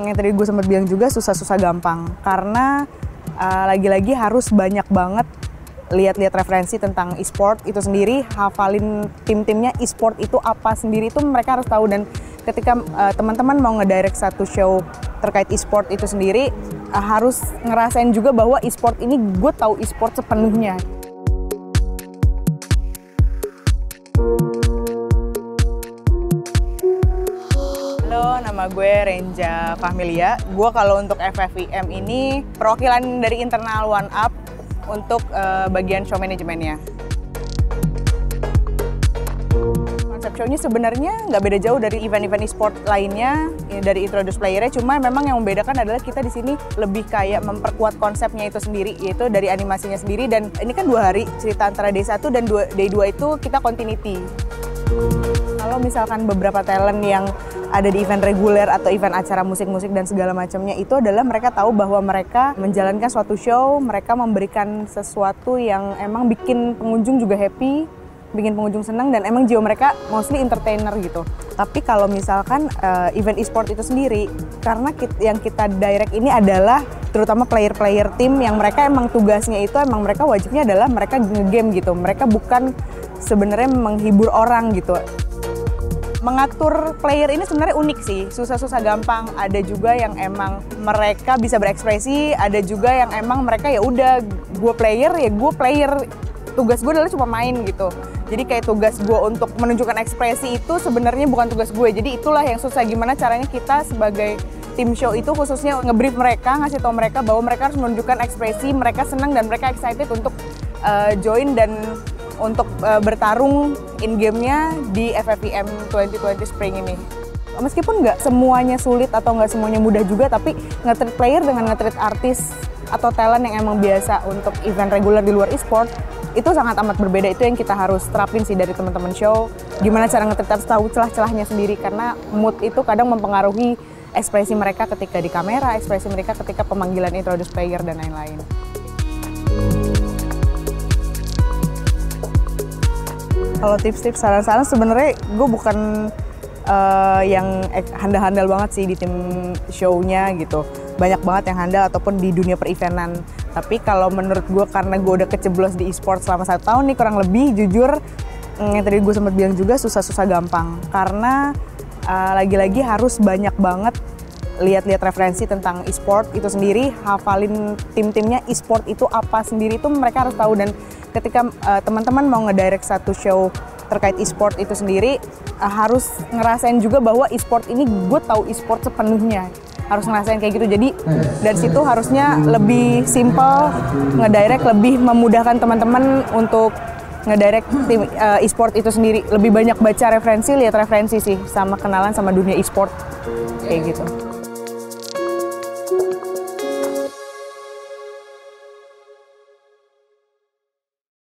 Yang tadi gue sempat bilang juga susah-susah gampang, karena lagi-lagi harus banyak banget lihat-lihat referensi tentang e-sport itu sendiri, hafalin tim-timnya e-sport itu apa sendiri, itu mereka harus tahu. Dan ketika teman-teman mau ngedirect satu show terkait e-sport itu sendiri, harus ngerasain juga bahwa e-sport ini gue tahu e-sport sepenuhnya. Halo, nama gue Renja Fahmilia. Gue kalau untuk FFIM ini perwakilan dari internal One Up untuk bagian show manajemennya. Konsep show-nya sebenarnya nggak beda jauh dari event-event e-sport lainnya, dari introduce player-nya, cuma memang yang membedakan adalah kita di sini lebih kayak memperkuat konsepnya itu sendiri, yaitu dari animasinya sendiri. Dan ini kan 2 hari cerita antara day 1 dan day 2 itu kita continuity. Kalau misalkan beberapa talent yang ada di event reguler atau event acara musik-musik dan segala macamnya, itu adalah mereka tahu bahwa mereka menjalankan suatu show, mereka memberikan sesuatu yang emang bikin pengunjung juga happy, bikin pengunjung senang, dan emang jiwa mereka mostly entertainer gitu. Tapi kalau misalkan event e-sport itu sendiri, karena yang kita direct ini adalah terutama player-player tim yang mereka emang tugasnya itu emang mereka wajibnya adalah mereka nge-game gitu. Mereka bukan sebenarnya menghibur orang gitu. Mengatur player ini sebenarnya unik sih, susah-susah gampang. Ada juga yang emang mereka bisa berekspresi, ada juga yang emang mereka ya udah gue player, tugas gue adalah cuma main gitu. Jadi kayak tugas gue untuk menunjukkan ekspresi itu sebenarnya bukan tugas gue. Jadi itulah yang susah, gimana caranya kita sebagai tim show itu khususnya nge-brief mereka, ngasih tahu mereka bahwa mereka harus menunjukkan ekspresi, mereka senang dan mereka excited untuk join dan untuk bertarung in game-nya di FFIM 2020 Spring ini. Meskipun nggak semuanya sulit atau nggak semuanya mudah juga, tapi nge-treat player dengan nge-treat artis atau talent yang emang biasa untuk event reguler di luar e-sport, itu sangat amat berbeda. Itu yang kita harus terapin sih dari teman-teman show. Gimana cara nge-treat, harus tahu celah-celahnya sendiri, karena mood itu kadang mempengaruhi ekspresi mereka ketika di kamera, ekspresi mereka ketika pemanggilan introduce player dan lain-lain. Kalau tips-tips saran-saran sebenarnya gue bukan yang handal-handal banget sih di tim show-nya gitu. Banyak banget yang handal ataupun di dunia per-eventan. Tapi kalau menurut gue, karena gue udah keceblos di e-sport selama 1 tahun nih kurang lebih, jujur yang tadi gue sempat bilang juga susah-susah gampang. Karena lagi-lagi harus banyak banget lihat-lihat referensi tentang e-sport itu sendiri, hafalin tim-timnya e-sport itu apa sendiri, itu mereka harus tahu. Dan ketika teman-teman mau ngedirect satu show terkait e-sport itu sendiri, harus ngerasain juga bahwa e-sport ini gue tahu e-sport sepenuhnya, harus ngerasain kayak gitu. Jadi dari situ harusnya lebih simple ngedirect, lebih memudahkan teman-teman untuk ngedirect tim e-sport itu sendiri, lebih banyak baca referensi, lihat referensi sih, sama kenalan sama dunia e-sport kayak gitu.